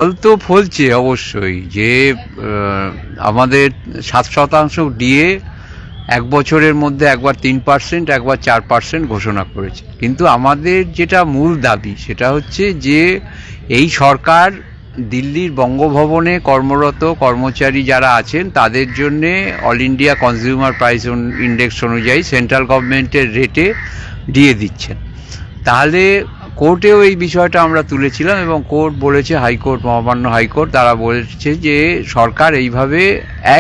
ফল তো ফলছে অবশ্যই যে আমাদের 7% দিয়ে এক বছরের মধ্যে একবার 3%, একবার 4% ঘোষণা করেছে। কিন্তু আমাদের যেটা মূল দাবি সেটা হচ্ছে যে এই সরকার দিল্লির বঙ্গভবনে কর্মরত কর্মচারী যারা আছেন তাদের জন্যে all India consumer price index অনুযায়ী সেন্ট্রাল গভর্নমেন্টের রেটে দিয়ে দিচ্ছেন। তাহলে কোর্টেও এই বিষয়টা আমরা তুলেছিলাম এবং কোর্ট বলেছে, হাইকোর্ট, মহামান্য হাইকোর্ট, তারা বলেছে যে সরকার এইভাবে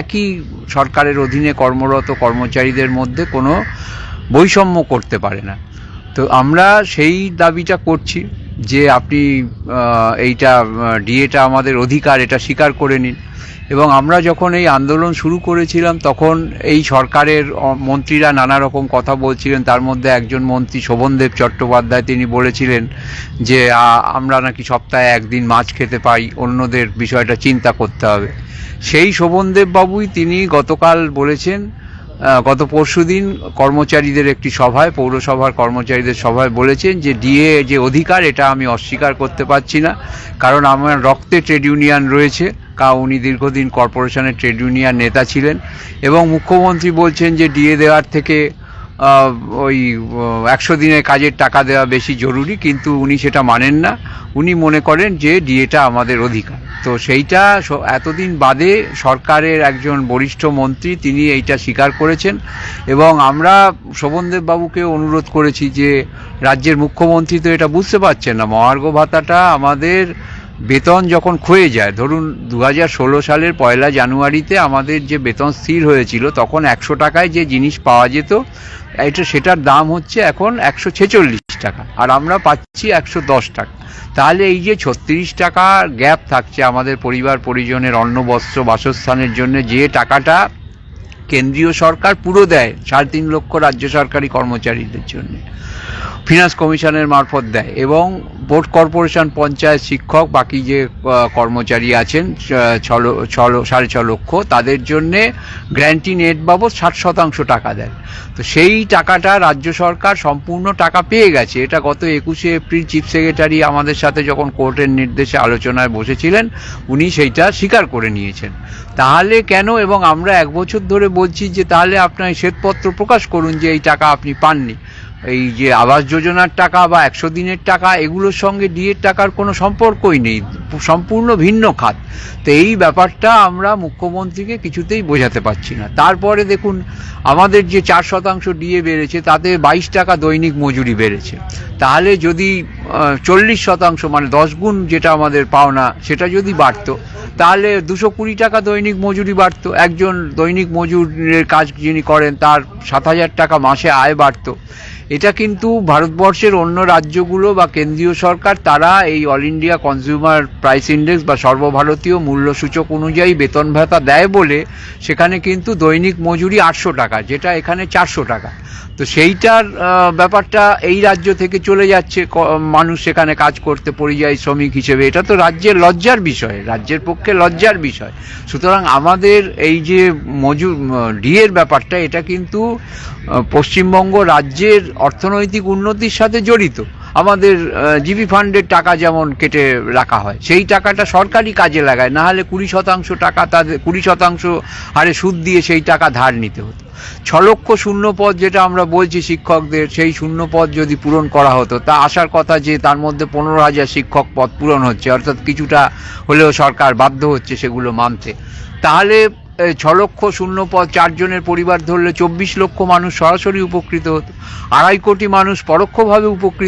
একই সরকারের অধীনে কর্মরত কর্মচারীদের মধ্যে কোনো বৈষম্য করতে পারে না। তো আমরা সেই দাবিটা করছি যে আপনি এইটা ডিএটা আমাদের অধিকার, এটা স্বীকার করে নিন। এবং আমরা যখন এই আন্দোলন শুরু করেছিলাম তখন এই সরকারের মন্ত্রীরা নানা রকম কথা বলছিলেন। তার মধ্যে একজন মন্ত্রী শোভনদেব চট্টোপাধ্যায়, তিনি বলেছিলেন যে আমরা নাকি সপ্তাহে একদিন মাছ খেতে পাই, অন্যদের বিষয়টা চিন্তা করতে হবে। সেই শোভনদেব বাবুই তিনি গতকাল বলেছেন, গত পরশুদিন কর্মচারীদের একটি সভায়, পৌরসভার কর্মচারীদের সভায় বলেছেন যে ডিএ যে অধিকার এটা আমি অস্বীকার করতে পারছি না, কারণ আমার রক্তে ট্রেড ইউনিয়ন রয়েছে। উনি দীর্ঘদিন কর্পোরেশনের ট্রেড ইউনিয়ন নেতা ছিলেন এবং মুখ্যমন্ত্রী বলছেন যে ডিএ দেওয়ার থেকে ওই 100 দিনের কাজের টাকা দেওয়া বেশি জরুরি, কিন্তু উনি সেটা মানেন না। উনি মনে করেন যে ডিএটা আমাদের অধিকার। তো সেইটা এতদিন বাদে সরকারের একজন বরিষ্ঠ মন্ত্রী তিনি এইটা স্বীকার করেছেন এবং আমরা শোভনদেব বাবুকে অনুরোধ করেছি যে রাজ্যের মুখ্যমন্ত্রী তো এটা বুঝতে পারছেন না, মহার্ঘ ভাতাটা আমাদের বেতন যখন ক্ষয়ে যায়, ধরুন 2016 সালের 1 জানুয়ারিতে আমাদের যে বেতন স্থির হয়েছিল তখন 100 টাকায় যে জিনিস পাওয়া যেত সেটার দাম হচ্ছে এখন 146 টাকা, আর আমরা পাচ্ছি 110 টাকা। তাহলে এই যে 36 টাকা গ্যাপ থাকছে আমাদের পরিবার পরিজনের অন্ন বস্ত্র বাসস্থানের জন্য, যে টাকাটা কেন্দ্রীয় সরকার পুরো দেয় 3.5 লক্ষ রাজ্য সরকারি কর্মচারীদের জন্য, ফিনান্স কমিশনের মারফত দেয়, এবং বোর্ড কর্পোরেশন, পঞ্চায়েত, শিক্ষক, বাকি যে কর্মচারী আছেন 6.5 লক্ষ, তাদের জন্যে গ্র্যান্টি নেট বাবদ 60% টাকা দেয়। তো সেই টাকাটা রাজ্য সরকার সম্পূর্ণ টাকা পেয়ে গেছে। এটা গত 21শে এপ্রিল চিফ সেক্রেটারি আমাদের সাথে যখন কোর্টের নির্দেশে আলোচনায় বসেছিলেন উনি সেইটা স্বীকার করে নিয়েছেন। তাহলে কেন, এবং আমরা 1 বছর ধরে বলছি যে তাহলে আপনার শ্বেতপত্র প্রকাশ করুন যে এই টাকা আপনি পাননি। এই যে আবাস যোজনার টাকা বা 100 দিনের টাকা, এগুলোর সঙ্গে ডিএর টাকার কোনো সম্পর্কই নেই, সম্পূর্ণ ভিন্ন খাত। তো এই ব্যাপারটা আমরা মুখ্যমন্ত্রীকে কিছুতেই বোঝাতে পারছি না। তারপরে দেখুন আমাদের যে 4% ডিএ বেড়েছে তাতে 22 টাকা দৈনিক মজুরি বেড়েছে। তাহলে যদি 40% মানে 10 গুণ যেটা আমাদের পাওনা সেটা যদি বাড়তো তাহলে 220 টাকা দৈনিক মজুরি বাড়তো। একজন দৈনিক মজুরের কাজ যিনি করেন তার 7,000 টাকা মাসে আয় বাড়তো। এটা কিন্তু ভারতবর্ষের অন্য রাজ্যগুলো বা কেন্দ্রীয় সরকার তারা এই all India consumer price index বা সর্বভারতীয় মূল্য সূচক অনুযায়ী বেতন ভাতা দেয় বলে সেখানে কিন্তু দৈনিক মজুরি 800 টাকা, যেটা এখানে 400 টাকা। তো সেইটার ব্যাপারটা এই রাজ্য থেকে চলে যাচ্ছে মানুষ সেখানে কাজ করতে পরিযায়ী শ্রমিক হিসেবে। এটা তো রাজ্যের লজ্জার বিষয়, রাজ্যের পক্ষে লজ্জার বিষয়। সুতরাং আমাদের এই যে ডিএর ব্যাপারটা এটা কিন্তু পশ্চিমবঙ্গ রাজ্যের অর্থনৈতিক উন্নতির সাথে জড়িত। আমাদের জিবি ফান্ডের টাকা যেমন কেটে রাখা হয় সেই টাকাটা সরকারি কাজে লাগায়, না হলে 20% টাকা তাদের 20% হারে সুদ দিয়ে সেই টাকা ধার নিতে হতো। 6 লক্ষ শূন্য পদ যেটা আমরা বলছি শিক্ষকদের, সেই শূন্য পদ যদি পূরণ করা হতো, তা আসার কথা যে তার মধ্যে 15,000 শিক্ষক পদ পূরণ হচ্ছে, অর্থাৎ কিছুটা হলেও সরকার বাধ্য হচ্ছে সেগুলো মানতে। তাহলে 6 লক্ষ শূন্য পদ 4 জনের পরিবার ধরলে 24 লক্ষ মানুষ সরাসরি উপকৃত হতো, 2.5 কোটি মানুষ পরোক্ষভাবে উপকৃত।